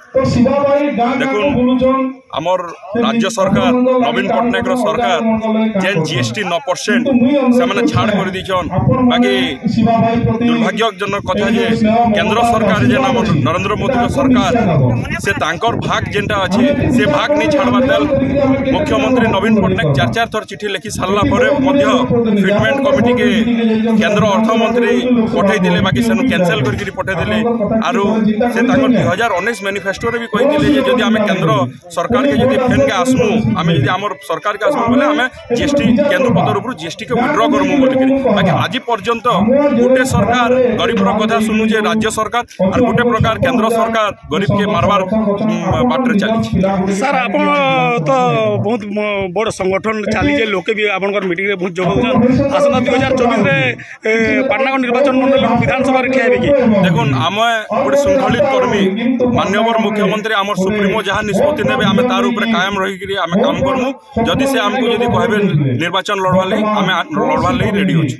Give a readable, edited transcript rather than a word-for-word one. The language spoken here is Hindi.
देखुन आमर राज्य सरकार नवीन पट्टनायक सरकार जेन जीएसटी 9% से छाड़ कर दीछन। बाकी दुर्भाग्यजनक कथा जे केंद्र सरकार जेन नरेंद्र मोदी सरकार से तांकर भाग जेनटा अच्छे से भाग नहीं छाड़बार देल। मुख्यमंत्री नवीन पट्टनायक 4 थर चिठी लिखि सारा फिटमेंट कमिटी के केंद्र अर्थमंत्री पठे बाकी से कैंसल करके पठेदेले। आरु से 2019 मैनिफेस्टो भी कही जदि आम केंद्र सरकार के जब फेन के आसमु आम जब आम सरकार के आसमु बोले आम जीएसटी केंद्र पदर जीएसटी के विड्र करमु बोलिक। बाकी आज पर्यंत गोटे सरकार गरीब कथा शुणुचे राज्य सरकार और गोटे प्रकार केंद्र सरकार गरीब के मारबार बाटर चली। सर आप तो बहुत बड़ संगठन चली लोके भी आपंकर मीटिंग बहुत जोग आसना 2024 पाटनागढ़ निर्वाचन मंडल विधानसभा ठिया कि देखुन आम गोटे श्रृंखलित कर्मी माननीय मुख्यमंत्री आम सुप्रीमो जहाँ निष्पत्ति ने आम तार उपर कायम रही आम काम करमु। जदि से आमको जदि कहबे निर्वाचन लड़वा आम लड़वा रेडी अच्छे।